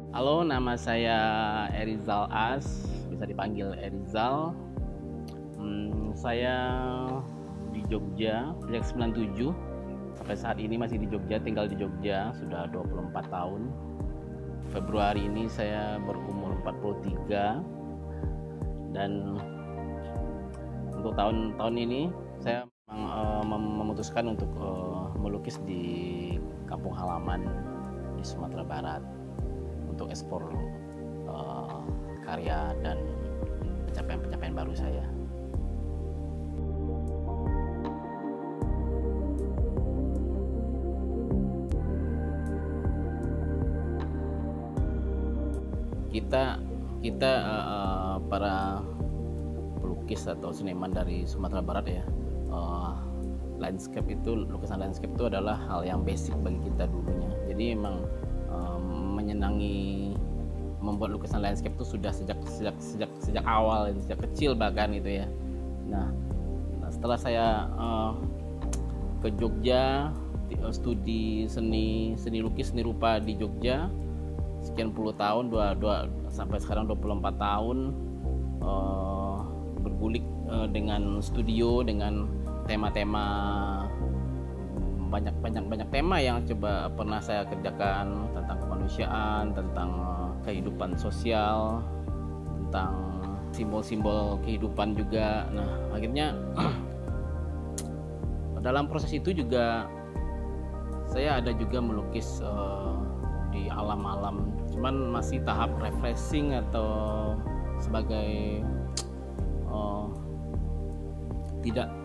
Halo, nama saya Erizal As, bisa dipanggil Erizal. Saya di Jogja sejak 97, sampai saat ini masih di Jogja, tinggal di Jogja sudah 24 tahun. Februari ini saya berumur 43, dan untuk tahun ini saya memutuskan untuk melukis di kampung halaman di Sumatera Barat untuk ekspor karya dan pencapaian-pencapaian baru saya. Kita para pelukis atau seniman dari Sumatera Barat ya, lukisan landscape itu adalah hal yang basic bagi kita dulunya. Jadi emang menyenangi membuat lukisan landscape itu sudah sejak awal, sejak kecil bahkan itu ya. Nah, setelah saya ke Jogja, studi seni lukis, seni rupa di Jogja sekian puluh tahun, sampai sekarang 24 tahun, bergulik dengan studio, dengan tema-tema banyak tema yang pernah saya kerjakan, tentang kemanusiaan, tentang kehidupan sosial, tentang simbol-simbol kehidupan juga. Nah, akhirnya dalam proses itu juga saya ada juga melukis di alam-alam, cuman masih tahap refreshing atau sebagai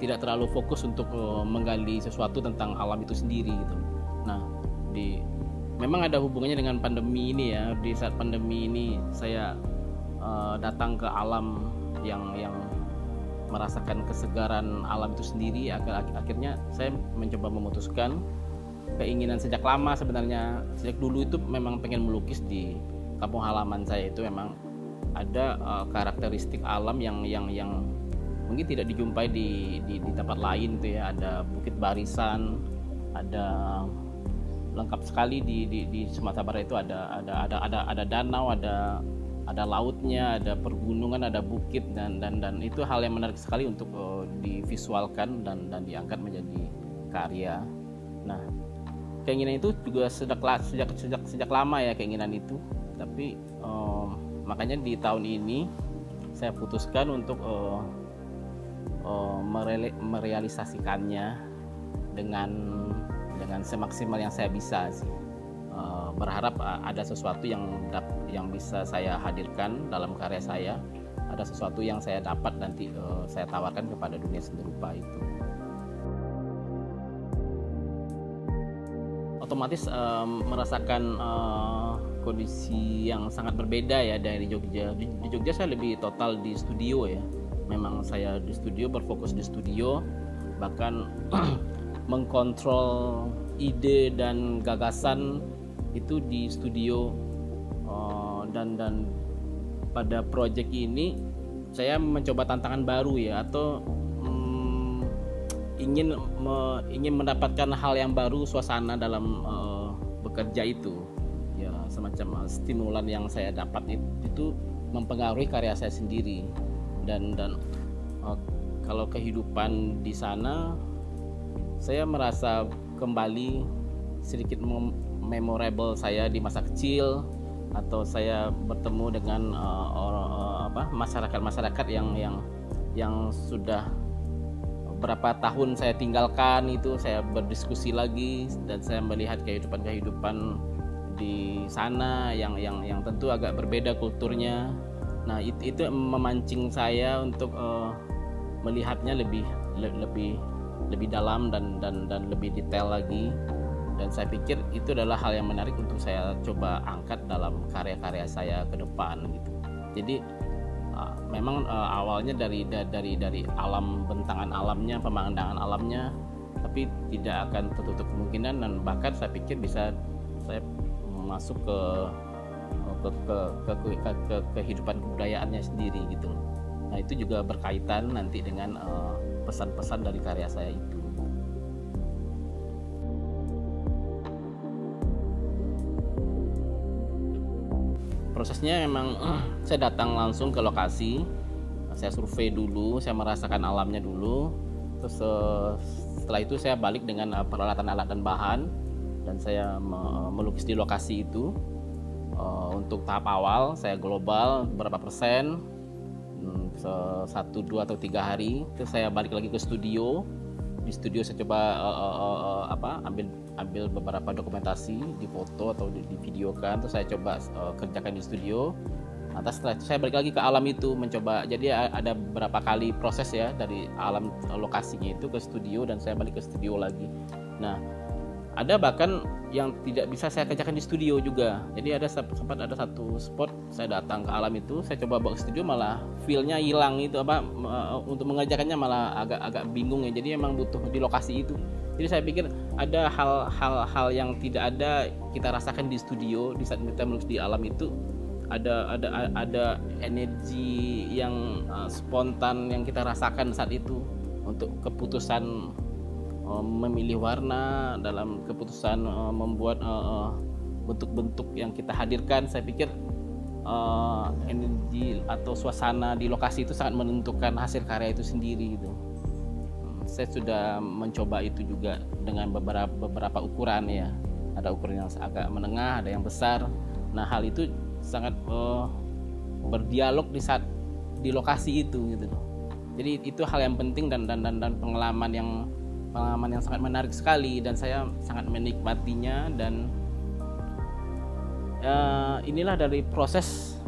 tidak terlalu fokus untuk menggali sesuatu tentang alam itu sendiri gitu. Nah, memang ada hubungannya dengan pandemi ini ya. Di saat pandemi ini saya datang ke alam yang merasakan kesegaran alam itu sendiri. Akhirnya saya mencoba memutuskan keinginan sejak lama, sebenarnya sejak dulu itu memang pengen melukis di kampung halaman saya. Itu memang ada karakteristik alam yang mungkin tidak dijumpai di tempat lain itu ya. Ada bukit barisan, ada lengkap sekali di Sumatera Barat itu, ada danau, ada lautnya, ada pergunungan, ada bukit, dan itu hal yang menarik sekali untuk divisualkan dan diangkat menjadi karya. Nah, keinginan itu juga sejak lama ya, keinginan itu. Tapi makanya di tahun ini saya putuskan untuk merealisasikannya dengan semaksimal yang saya bisa sih. Berharap ada sesuatu yang bisa saya hadirkan dalam karya saya, ada sesuatu yang saya dapat nanti saya tawarkan kepada dunia seni rupa itu. Otomatis merasakan kondisi yang sangat berbeda ya dari Jogja. Di Jogja saya lebih total di studio ya. Memang saya di studio, berfokus di studio, bahkan mengkontrol ide dan gagasan itu di studio. Dan pada proyek ini saya mencoba tantangan baru ya, atau ingin mendapatkan hal yang baru, suasana dalam bekerja itu ya. Semacam stimulan yang saya dapat itu mempengaruhi karya saya sendiri. Dan kalau kehidupan di sana, saya merasa kembali sedikit memorable saya di masa kecil, atau saya bertemu dengan masyarakat yang sudah berapa tahun saya tinggalkan itu. Saya berdiskusi lagi dan saya melihat kehidupan di sana yang tentu agak berbeda kulturnya. Nah, itu memancing saya untuk melihatnya lebih dalam dan lebih detail lagi. Dan saya pikir itu adalah hal yang menarik untuk saya coba angkat dalam karya-karya saya ke depan gitu. Jadi memang awalnya dari alam, bentangan alamnya, pemandangan alamnya, tapi tidak akan tertutup kemungkinan, dan bahkan saya pikir bisa saya masuk ke kehidupan kebudayaannya sendiri gitu. Nah, itu juga berkaitan nanti dengan pesan-pesan dari karya saya itu. prosesnya memang saya datang langsung ke lokasi, saya survei dulu, saya merasakan alamnya dulu, terus setelah itu saya balik dengan peralatan alat dan bahan, dan saya melukis di lokasi itu. Untuk tahap awal saya global berapa persen, 1, 2 atau 3 hari, terus saya balik lagi ke studio. Di studio saya coba ambil beberapa dokumentasi, di foto atau di videokan, terus saya coba kerjakan di studio. Atas setelah itu saya balik lagi ke alam itu, mencoba. Jadi ada beberapa kali proses ya, dari alam lokasinya itu ke studio, dan saya balik ke studio lagi. Nah, ada bahkan yang tidak bisa saya kerjakan di studio juga. Jadi sempat ada satu spot saya datang ke alam itu, saya coba bawa ke studio, malah feel-nya hilang itu, untuk mengerjakannya malah agak bingung ya. Jadi memang butuh di lokasi itu. Jadi saya pikir ada hal yang tidak ada kita rasakan di studio di saat kita melukis di alam itu. Ada energi yang spontan yang kita rasakan saat itu, untuk keputusan memilih warna, dalam keputusan membuat bentuk-bentuk yang kita hadirkan. Saya pikir energi atau suasana di lokasi itu sangat menentukan hasil karya itu sendiri gitu. Saya sudah mencoba itu juga dengan beberapa ukuran ya. Ada ukuran yang agak menengah, ada yang besar. Nah, hal itu sangat berdialog di saat di lokasi itu gitu. Jadi itu hal yang penting dan pengalaman yang sangat menarik sekali, dan saya sangat menikmatinya. Dan inilah dari proses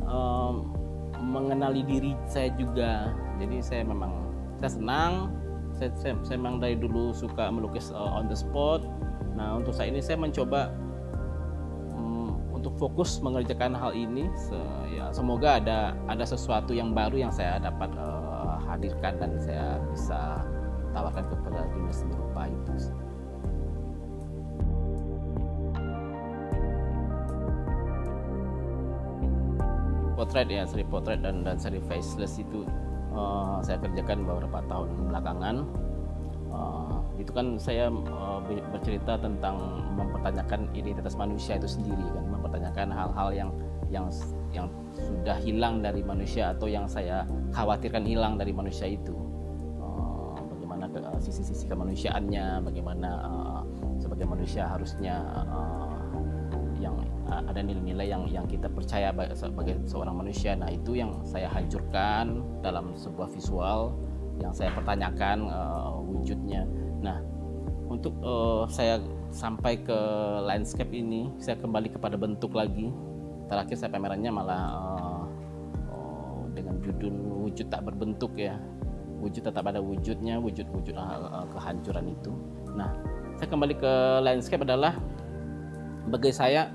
mengenali diri saya juga. Jadi saya senang, saya memang dari dulu suka melukis on the spot. Nah, untuk saat ini saya mencoba untuk fokus mengerjakan hal ini. Semoga ada sesuatu yang baru yang saya dapat hadirkan dan saya bisa tawarkan kepada dunia seni rupa itu. Potret ya, seri potret dan seri faceless itu saya kerjakan beberapa tahun belakangan. Itu kan saya bercerita tentang mempertanyakan identitas manusia itu sendiri kan, mempertanyakan hal-hal yang sudah hilang dari manusia atau yang saya khawatirkan hilang dari manusia itu. Sisi-sisi kemanusiaannya, bagaimana sebagai manusia harusnya yang ada nilai-nilai yang kita percaya sebagai seorang manusia. Nah, itu yang saya hancurkan dalam sebuah visual yang saya pertanyakan wujudnya. Nah, untuk saya sampai ke landscape ini, saya kembali kepada bentuk lagi. Terakhir saya pamerannya malah dengan judul wujud tak berbentuk ya. Wujud tetap ada wujudnya, wujud kehancuran itu. Nah, saya kembali ke landscape adalah bagi saya,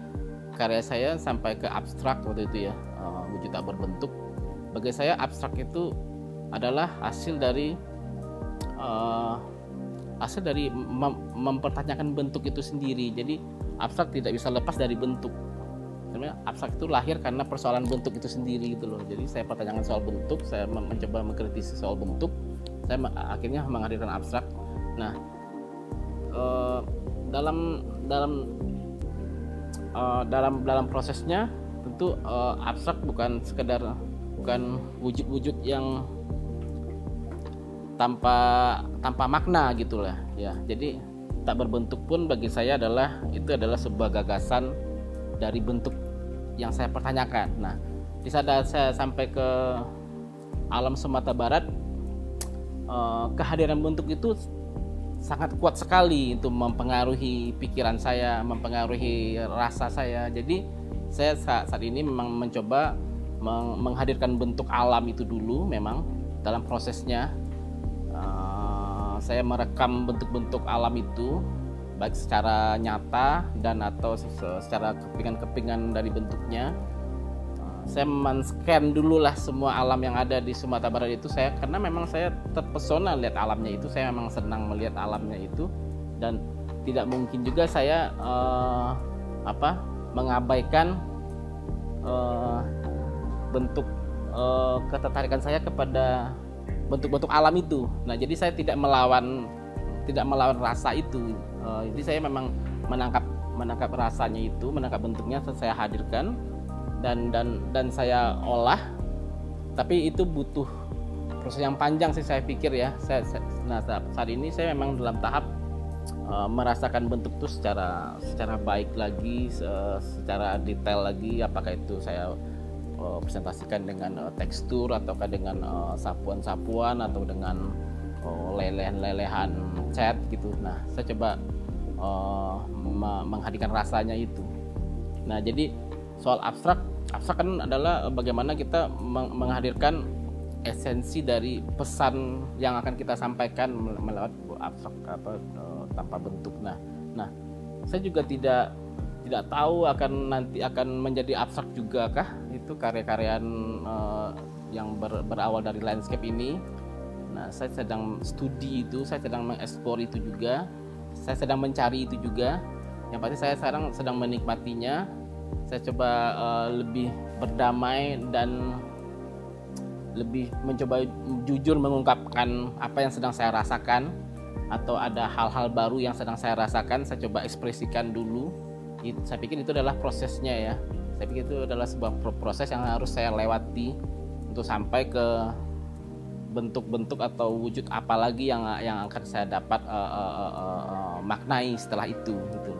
karya saya sampai ke abstrak waktu itu ya, wujud tak berbentuk. Bagi saya abstrak itu adalah hasil dari mempertanyakan bentuk itu sendiri. Jadi abstrak tidak bisa lepas dari bentuk. Karena abstrak itu lahir karena persoalan bentuk itu sendiri gitu loh. Jadi saya pertanyakan soal bentuk, saya mencoba mengkritisi soal bentuk, saya akhirnya menghadirkan abstrak. Nah, dalam prosesnya tentu abstrak bukan wujud-wujud yang tanpa makna gitulah ya. Jadi tak berbentuk pun bagi saya adalah sebuah gagasan dari bentuk yang saya pertanyakan. Nah, di saat saya sampai ke alam Sumatera Barat, kehadiran bentuk itu sangat kuat sekali untuk mempengaruhi pikiran saya, mempengaruhi rasa saya. Jadi saya saat ini memang mencoba menghadirkan bentuk alam itu dulu. Memang dalam prosesnya saya merekam bentuk-bentuk alam itu, baik secara nyata dan atau secara kepingan-kepingan dari bentuknya. Saya men-scan dulu lah semua alam yang ada di Sumatera Barat itu, karena memang saya terpesona lihat alamnya itu. Saya memang senang melihat alamnya itu, dan tidak mungkin juga saya mengabaikan bentuk ketertarikan saya kepada bentuk-bentuk alam itu. Nah, jadi saya tidak melawan rasa itu. Jadi saya memang menangkap rasanya itu, menangkap bentuknya, saya hadirkan. dan saya olah, tapi itu butuh proses yang panjang sih saya pikir ya. Nah saat ini saya memang dalam tahap merasakan bentuk itu secara baik lagi, secara detail lagi, apakah itu saya presentasikan dengan tekstur ataukah dengan sapuan-sapuan atau dengan lelehan-lelehan cat gitu. Nah saya coba menghadirkan rasanya itu. Nah jadi soal abstrak kan adalah bagaimana kita menghadirkan esensi dari pesan yang akan kita sampaikan melewat abstrak tanpa bentuk. Nah saya juga tidak tahu nanti akan menjadi abstrak juga kah itu karya-karyaan yang berawal dari landscape ini. Nah saya sedang studi itu, saya sedang mengeksplor itu juga, saya sedang mencari itu juga. Yang pasti saya sekarang sedang menikmatinya. Saya coba lebih berdamai dan lebih mencoba jujur mengungkapkan apa yang sedang saya rasakan, atau ada hal-hal baru yang sedang saya rasakan, saya coba ekspresikan dulu. Saya pikir itu adalah prosesnya ya. Saya pikir itu adalah sebuah proses yang harus saya lewati untuk sampai ke bentuk-bentuk atau wujud apa lagi yang akan saya dapat maknai setelah itu gitu.